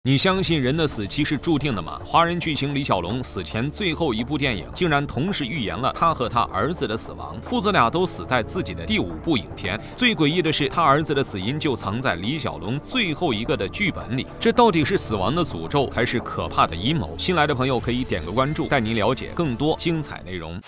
你相信人的死期是注定的吗？华人巨星李小龙死前最后一部电影，竟然同时预言了他和他儿子的死亡，父子俩都死在自己的第5部影片。最诡异的是，他儿子的死因就藏在李小龙最后一个的剧本里。这到底是死亡的诅咒，还是可怕的阴谋？新来的朋友可以点个关注，带您了解更多精彩内容。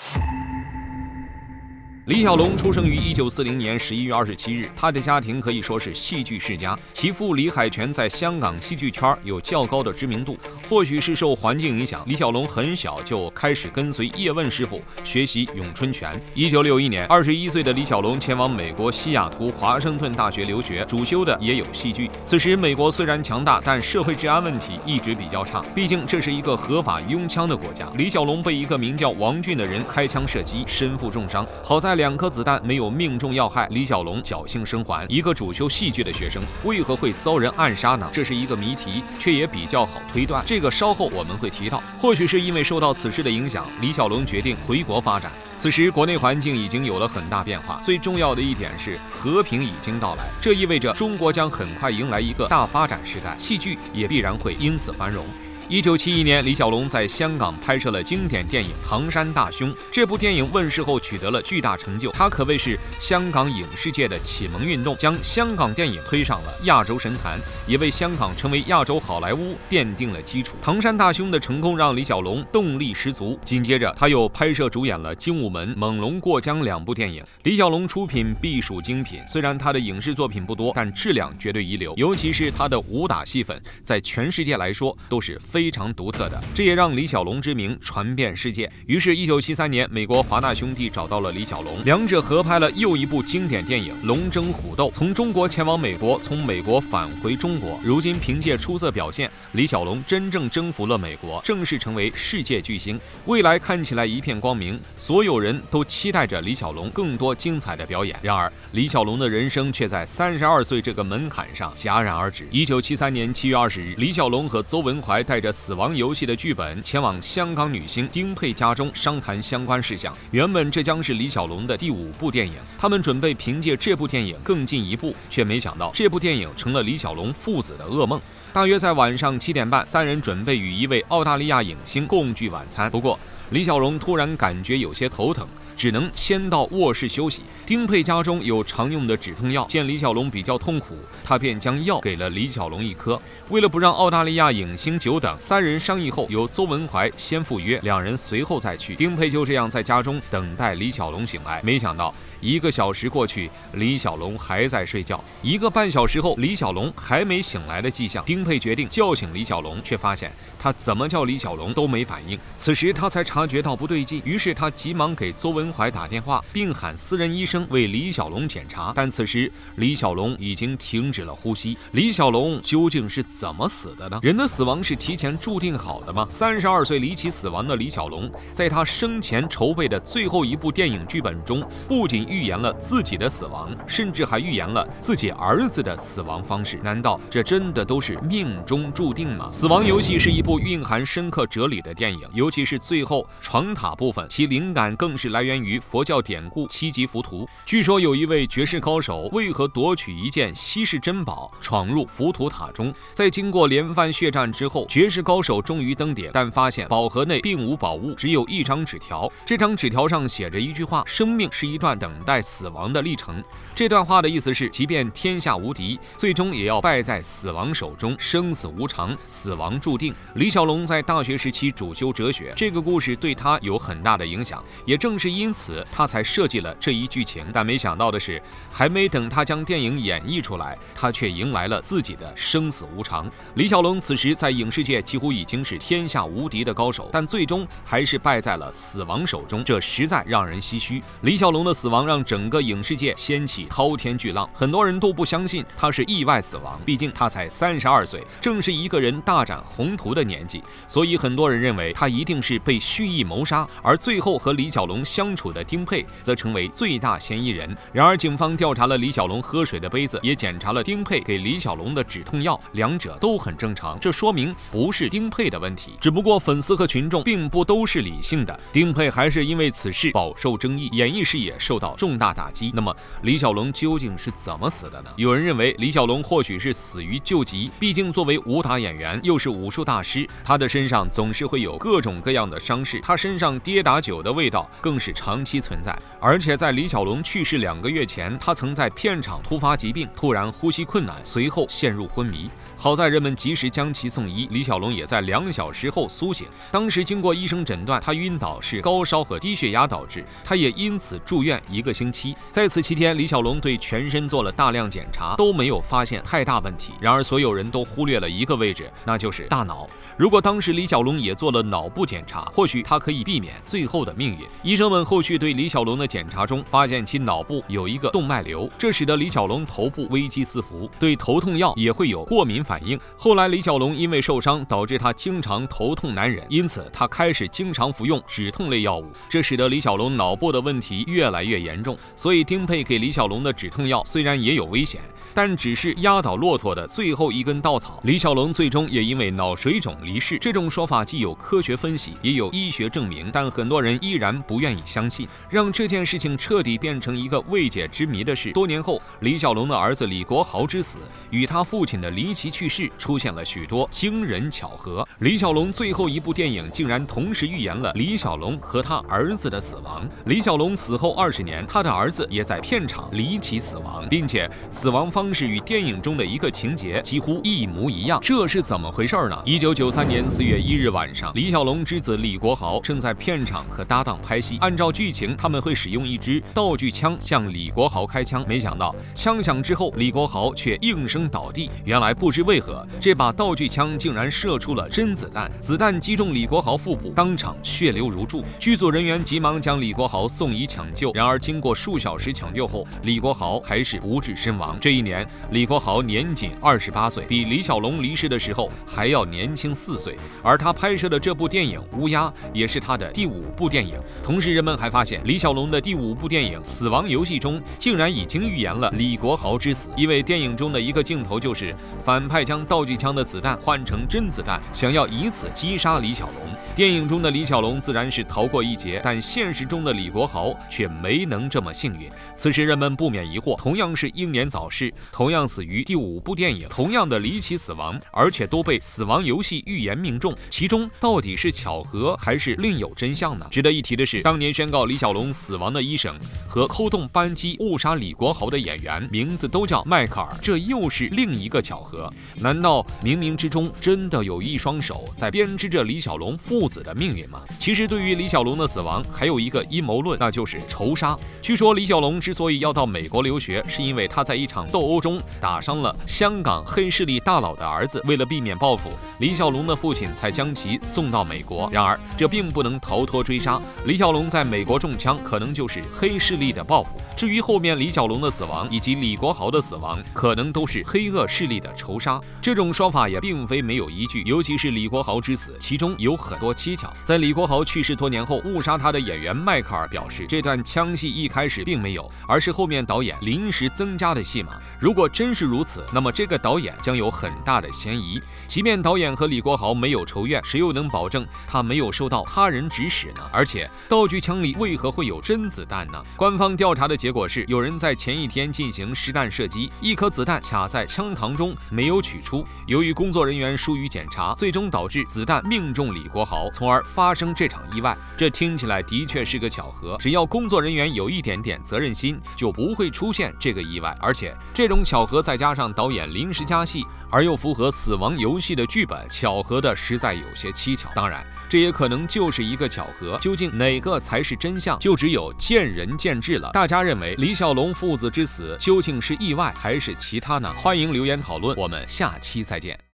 李小龙出生于1940年11月27日，他的家庭可以说是戏剧世家。其父李海泉在香港戏剧圈有较高的知名度，或许是受环境影响，李小龙很小就开始跟随叶问师傅学习咏春拳。1961年，21岁的李小龙前往美国西雅图华盛顿大学留学，主修的也有戏剧。此时美国虽然强大，但社会治安问题一直比较差，毕竟这是一个合法拥枪的国家。李小龙被一个名叫王俊的人开枪射击，身负重伤，好在2颗子弹没有命中要害，李小龙侥幸生还。一个主修戏剧的学生为何会遭人暗杀呢？这是一个谜题，却也比较好推断，这个稍后我们会提到。或许是因为受到此事的影响，李小龙决定回国发展。此时国内环境已经有了很大变化，最重要的一点是和平已经到来，这意味着中国将很快迎来一个大发展时代，戏剧也必然会因此繁荣。1971年，李小龙在香港拍摄了经典电影《唐山大兄》。这部电影问世后取得了巨大成就，它可谓是香港影视界的启蒙运动，将香港电影推上了亚洲神坛，也为香港成为亚洲好莱坞奠定了基础。《唐山大兄》的成功让李小龙动力十足，紧接着他又拍摄主演了《精武门》《猛龙过江》2部电影。李小龙出品必属精品，虽然他的影视作品不多，但质量绝对一流，尤其是他的武打戏份，在全世界来说都是非常独特的，这也让李小龙之名传遍世界。于是1973年，美国华纳兄弟找到了李小龙，两者合拍了又一部经典电影《龙争虎斗》。从中国前往美国，从美国返回中国，如今凭借出色表现，李小龙真正征服了美国，正式成为世界巨星。未来看起来一片光明，所有人都期待着李小龙更多精彩的表演。然而，李小龙的人生却在32岁这个门槛上戛然而止。1973年7月20日，李小龙和邹文怀带着死亡游戏的剧本前往香港女星丁佩家中商谈相关事项。原本这将是李小龙的第5部电影，他们准备凭借这部电影更进一步，却没想到这部电影成了李小龙父子的噩梦。大约在晚上7点半，3人准备与一位澳大利亚影星共聚晚餐。不过李小龙突然感觉有些头疼，只能先到卧室休息。丁佩家中有常用的止痛药，见李小龙比较痛苦，他便将药给了李小龙1颗。为了不让澳大利亚影星久等，3人商议后由邹文怀先赴约，2人随后再去。丁佩就这样在家中等待李小龙醒来，没想到1个小时过去，李小龙还在睡觉。1个半小时后，李小龙还没醒来的迹象，丁佩决定叫醒李小龙，却发现他怎么叫李小龙都没反应。此时他才察觉到不对劲，于是他急忙给邹文怀打电话，并喊私人医生为李小龙检查。但此时李小龙已经停止了呼吸。李小龙究竟是怎么死的呢？人的死亡是提前注定好的吗？32岁离奇死亡的李小龙，在他生前筹备的最后一部电影剧本中，不仅预言了自己的死亡，甚至还预言了自己儿子的死亡方式。难道这真的都是命中注定吗？《死亡游戏》是一部蕴含深刻哲理的电影，尤其是最后闯塔部分，其灵感更是来源于佛教典故7级浮屠。据说有一位绝世高手为何夺取一件稀世珍宝，闯入浮屠塔中，在经过连番血战之后，绝世高手终于登顶，但发现宝盒内并无宝物，只有一张纸条。这张纸条上写着一句话：生命是一段等待死亡的历程。这段话的意思是，即便天下无敌，最终也要败在死亡手中，生死无常，死亡注定。李小龙在大学时期主修哲学，这个故事对他有很大的影响，也正是因此他才设计了这一剧情。但没想到的是，还没等他将电影演绎出来，他却迎来了自己的生死无常。李小龙此时在影视界几乎已经是天下无敌的高手，但最终还是败在了死亡手中，这实在让人唏嘘。李小龙的死亡让整个影视界掀起滔天巨浪，很多人都不相信他是意外死亡，毕竟他才32岁，正是一个人大展宏图的年纪，所以很多人认为他一定是被蓄意谋杀。而最后和李小龙相处的丁佩则成为最大嫌疑人。然而警方调查了李小龙喝水的杯子，也检查了丁佩给李小龙的止痛药，两者都很正常，这说明不是丁佩的问题。只不过粉丝和群众并不都是理性的，丁佩还是因为此事饱受争议，演艺事业受到重大打击。那么李小小龙究竟是怎么死的呢？有人认为李小龙或许是死于救急，毕竟作为武打演员，又是武术大师，他的身上总是会有各种各样的伤势，他身上跌打酒的味道更是长期存在。而且在李小龙去世2个月前，他曾在片场突发疾病，突然呼吸困难，随后陷入昏迷。好在人们及时将其送医，李小龙也在2小时后苏醒。当时经过医生诊断，他晕倒是高烧和低血压导致，他也因此住院1个星期。在此期间，李小龙对全身做了大量检查，都没有发现太大问题。然而所有人都忽略了一个位置，那就是大脑。如果当时李小龙也做了脑部检查，或许他可以避免最后的命运。医生们后续对李小龙的检查中发现其脑部有一个动脉瘤，这使得李小龙头部危机四伏，对头痛药也会有过敏反应。后来李小龙因为受伤导致他经常头痛难忍，因此他开始经常服用止痛类药物，这使得李小龙脑部的问题越来越严重。所以丁佩给李小龙的止痛药虽然也有危险，但只是压倒骆驼的最后一根稻草。李小龙最终也因为脑水肿离世。这种说法既有科学分析，也有医学证明，但很多人依然不愿意相信。让这件事情彻底变成一个未解之谜的是，多年后李小龙的儿子李国豪之死与他父亲的离奇去世出现了许多惊人巧合。李小龙最后一部电影竟然同时预言了李小龙和他儿子的死亡。李小龙死后20年，他的儿子也在片场离奇死亡，并且死亡方式与电影中的一个情节几乎一模一样，这是怎么回事呢？1993年4月1日晚上，李小龙之子李国豪正在片场和搭档拍戏。按照剧情，他们会使用一支道具枪向李国豪开枪，没想到枪响之后，李国豪却应声倒地。原来不知为何，这把道具枪竟然射出了真子弹，子弹击中李国豪腹部，当场血流如注。剧组人员急忙将李国豪送医抢救，然而经过数小时抢救后，李国豪还是不治身亡。这一年，李国豪年仅28岁，比李小龙离世的时候还要年轻4岁。而他拍摄的这部电影《乌鸦》也是他的第5部电影。同时，人们还发现李小龙的第5部电影《死亡游戏》中竟然已经预言了李国豪之死，因为电影中的一个镜头就是反派将道具枪的子弹换成真子弹，想要以此击杀李小龙。电影中的李小龙自然是逃过一劫，但现实中的李国豪却没能这么幸运。此时人们不免疑惑，同样是英年早逝，同样死于第5部电影，同样的离奇死亡，而且都被死亡游戏预言命中，其中到底是巧合还是另有真相呢？值得一提的是，当年宣告李小龙死亡的医生和扣动扳机误杀李国豪的演员名字都叫迈克尔，这又是另一个巧合。难道冥冥之中真的有一双手在编织着李小龙父子的命运吗？其实对于李小龙的死亡还有一个阴谋论，那就是仇杀。据说李小龙之所以要到美国留学，是因为他在一场斗殴中打伤了香港黑势力大佬的儿子，为了避免报复，李小龙的父亲才将其送到美国。然而这并不能逃脱追杀，李小龙在美国中枪可能就是黑势力的报复。至于后面李小龙的死亡以及李国豪的死亡，可能都是黑恶势力的仇杀。这种说法也并非没有依据，尤其是李国豪之死，其中有很多蹊跷。在李国豪去世多年后，误杀他的演员迈克尔表示，这段枪戏一开始并没有，而是后面导演临时增加的戏码。如果真是如此，那么这个导演将有很大的嫌疑。即便导演和李国豪没有仇怨，谁又能保证他没有受到他人指使呢？而且道具枪里为何会有真子弹呢？官方调查的结果是，有人在前一天进行实弹射击，一颗子弹卡在枪膛中没有取出，由于工作人员疏于检查，最终导致子弹命中李国豪，从而发生这场意外。这听起来的确是个巧合，只要工作人员有一点点责任心，就不会出现这个意外。而且这种巧合再加上导演临时加戏，而又符合死亡游戏的剧本，巧合的实在有些蹊跷。当然，这也可能就是一个巧合，究竟哪个才是真相，就只有见仁见智了。大家认为李小龙父子之死究竟是意外还是其他呢？欢迎留言讨论，我们下期再见。